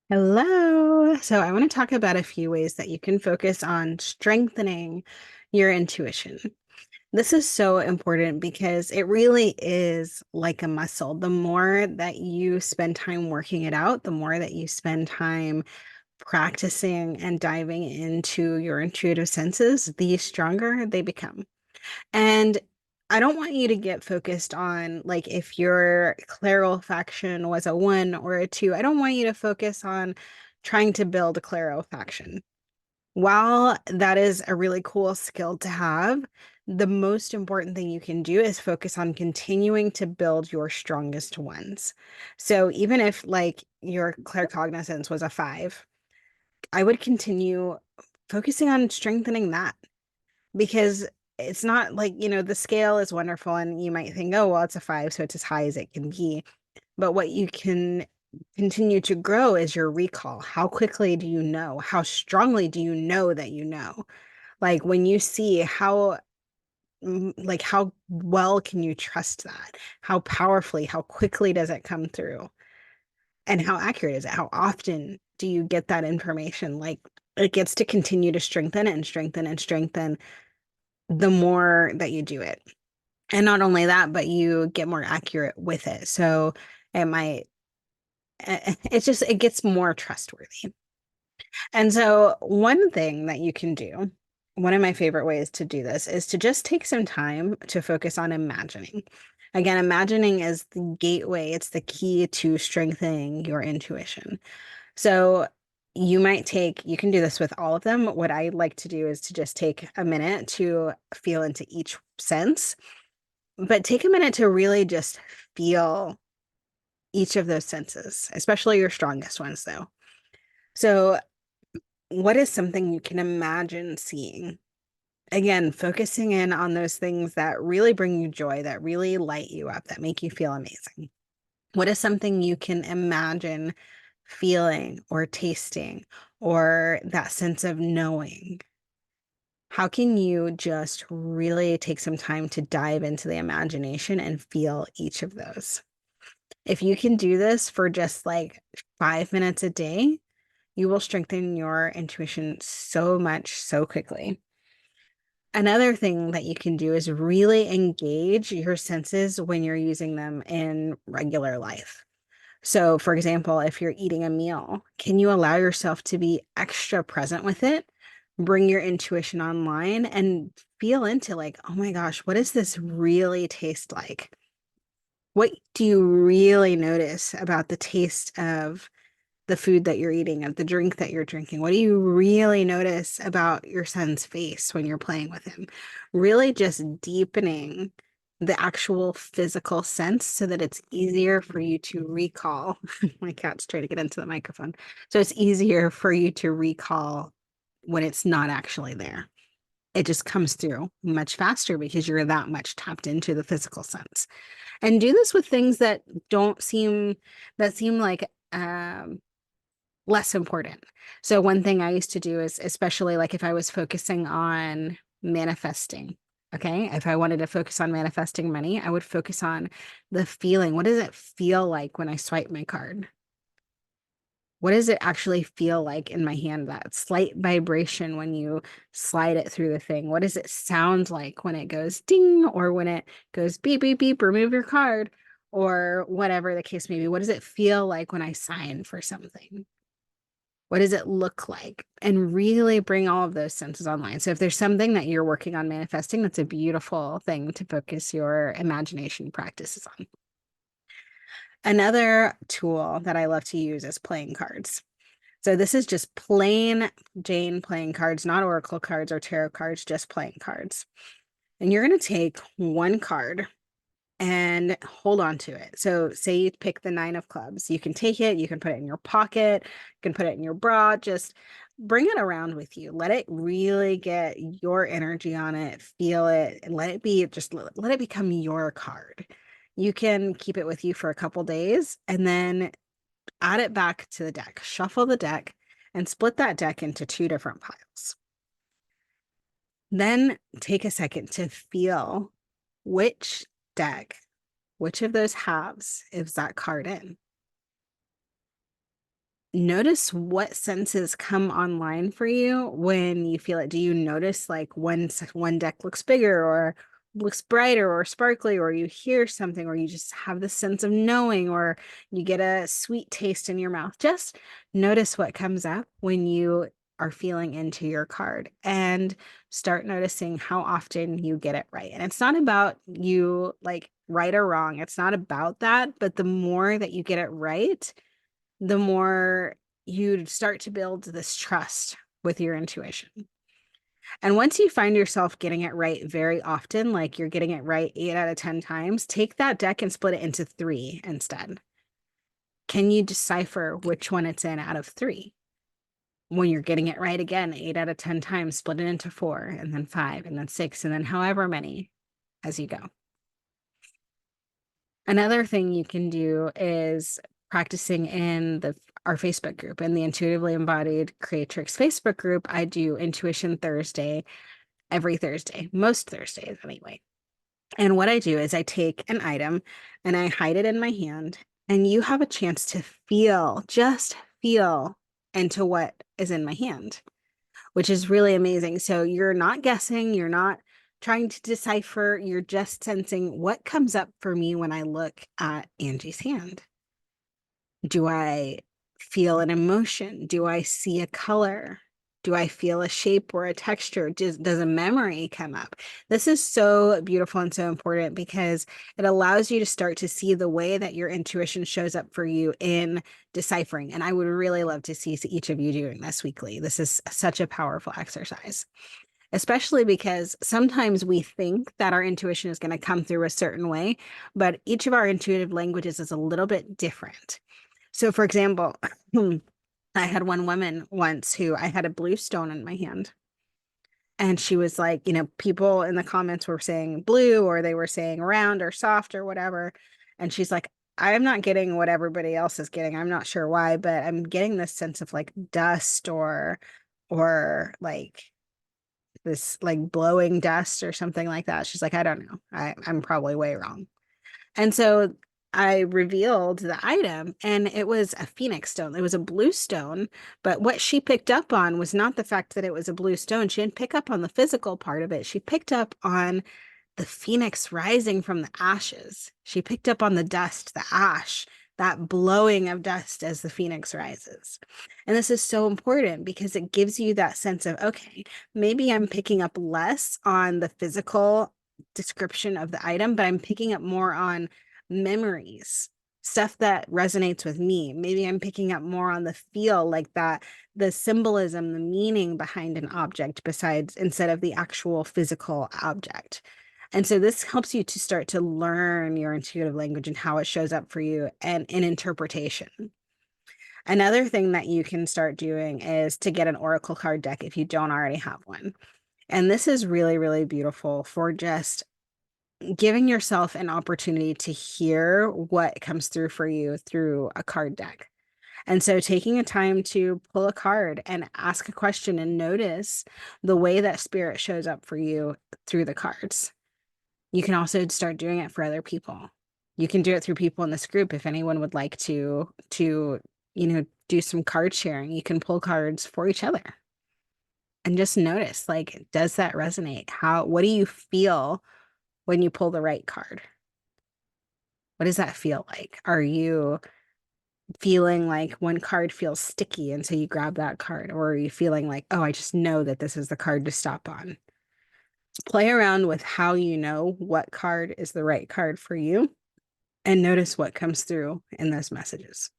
Hello. So, I want to talk about a few ways that you can focus on strengthening your intuition. This is so important because it really is like a muscle. The more that you spend time working it out, the more that you spend time practicing and diving into your intuitive senses, the stronger they become. And I don't want you to get focused on like if your clarifaction was a one or a two. I don't want you to focus on trying to build a clarifaction. While that is a really cool skill to have, the most important thing you can do is focus on continuing to build your strongest ones. So even if like your claircognizance was a five, I would continue focusing on strengthening that because it's not like, the scale is wonderful and you might think, oh, well, it's a five, so it's as high as it can be. But what you can continue to grow is your recall. How quickly do you know? How strongly do you know that you know? Like when you see like how well can you trust that? How powerfully, how quickly does it come through? And how accurate is it? How often do you get that information? Like it gets to continue to strengthen and strengthen and strengthen the more that you do it. And not only that, but you get more accurate with it. So it might, it gets more trustworthy. And so one thing that you can do, one of my favorite ways to do this is to just take some time to focus on imagining. Again, imagining is the gateway, it's the key to strengthening your intuition. So you can do this with all of them. What I like to do is to just take a minute to feel into each sense, but take a minute to really just feel each of those senses, especially your strongest ones, though. So, what is something you can imagine seeing? Again, focusing in on those things that really bring you joy, that really light you up, that make you feel amazing. What is something you can imagine feeling or tasting or that sense of knowing? How can you just really take some time to dive into the imagination and feel each of those? If you can do this for just like 5 minutes a day, you will strengthen your intuition so much so quickly. Another thing that you can do is really engage your senses when you're using them in regular life. So, for example, if you're eating a meal, can you allow yourself to be extra present with it? Bring your intuition online and feel into like, oh my gosh, what does this really taste like? What do you really notice about the taste of the food that you're eating, of the drink that you're drinking? What do you really notice about your son's face when you're playing with him? Really just deepening the actual physical sense so that it's easier for you to recall. My cat's trying to get into the microphone. So it's easier for you to recall when it's not actually there. It just comes through much faster because you're that much tapped into the physical sense. And do this with things that don't seem that seem like less important. So one thing I used to do is, especially like if I was focusing on manifesting, okay, if I wanted to focus on manifesting money, I would focus on the feeling. What does it feel like when I swipe my card? What does it actually feel like in my hand? That slight vibration when you slide it through the thing. What does it sound like when it goes ding or when it goes beep, beep, beep, remove your card or whatever the case may be? What does it feel like when I sign for something? What does it look like? And really bring all of those senses online. So if there's something that you're working on manifesting, that's a beautiful thing to focus your imagination practices on. Another tool that I love to use is playing cards. So this is just plain Jane playing cards, not oracle cards or tarot cards, just playing cards. And you're going to take one card and hold on to it. So say you pick the nine of clubs. You can take it, you can put it in your pocket, you can put it in your bra, just bring it around with you. Let it really get your energy on it, feel it, and let it be just let it become your card. You can keep it with you for a couple days and then add it back to the deck, shuffle the deck, and split that deck into two different piles. Then take a second to feel which deck, which of those halves is that card in. notice what senses come online for you when you feel it. Do you notice like one deck looks bigger or looks brighter or sparkly, or you hear something, or you just have this sense of knowing, or you get a sweet taste in your mouth? Just notice what comes up when you are feeling into your card, and start noticing how often you get it right. And it's not about you like right or wrong. It's not about that, but the more that you get it right, the more you start to build this trust with your intuition. And once you find yourself getting it right very often, like you're getting it right 8 out of 10 times, take that deck and split it into three instead. Can you decipher which one it's in out of three? When you're getting it right again, 8 out of 10 times, split it into four, and then five, and then six, and then however many as you go. Another thing you can do is practicing in our Facebook group. In the Intuitively Embodied Creatrix Facebook group, I do Intuition Thursday every Thursday, most Thursdays anyway. And what I do is I take an item and I hide it in my hand, and you have a chance to just feel into what is in my hand, which is really amazing. So you're not guessing, you're not trying to decipher, you're just sensing what comes up for me when I look at Angie's hand. Do I feel an emotion? Do I see a color? Do I feel a shape or a texture? Does a memory come up? This is so beautiful and so important because it allows you to start to see the way that your intuition shows up for you in deciphering. And I would really love to see each of you doing this weekly. This is such a powerful exercise, especially because sometimes we think that our intuition is going to come through a certain way, but each of our intuitive languages is a little bit different. So, for example, I had one woman once who I had a blue stone in my hand. And she was like, people in the comments were saying blue, or they were saying round or soft or whatever. And she's like, I'm not getting what everybody else is getting. I'm not sure why, but I'm getting this sense of like dust or like this like blowing dust or something like that. She's like, I don't know. I'm probably way wrong. And so I revealed the item, and it was a phoenix stone. It was a blue stone, but what she picked up on was not the fact that it was a blue stone. She didn't pick up on the physical part of it. She picked up on the phoenix rising from the ashes. She picked up on the dust, the ash, that blowing of dust as the phoenix rises. And this is so important because it gives you that sense of, okay, maybe I'm picking up less on the physical description of the item, but I'm picking up more on memories, stuff that resonates with me. Maybe I'm picking up more on the feel, like that, the symbolism, the meaning behind an object instead of the actual physical object. And so this helps you to start to learn your intuitive language and how it shows up for you and in interpretation. Another thing that you can start doing is to get an oracle card deck if you don't already have one. And this is really, really beautiful for just giving yourself an opportunity to hear what comes through for you through a card deck. And so taking a time to pull a card and ask a question and notice the way that spirit shows up for you through the cards. You can also start doing it for other people. You can do it through people in this group. If anyone would like to, do some card sharing, you can pull cards for each other and just notice, like, does that resonate? What do you feel when you pull the right card? What does that feel like? Are you feeling like one card feels sticky and so you grab that card? Or are you feeling like, oh, I just know that this is the card to stop on? Play around with how you know what card is the right card for you and notice what comes through in those messages.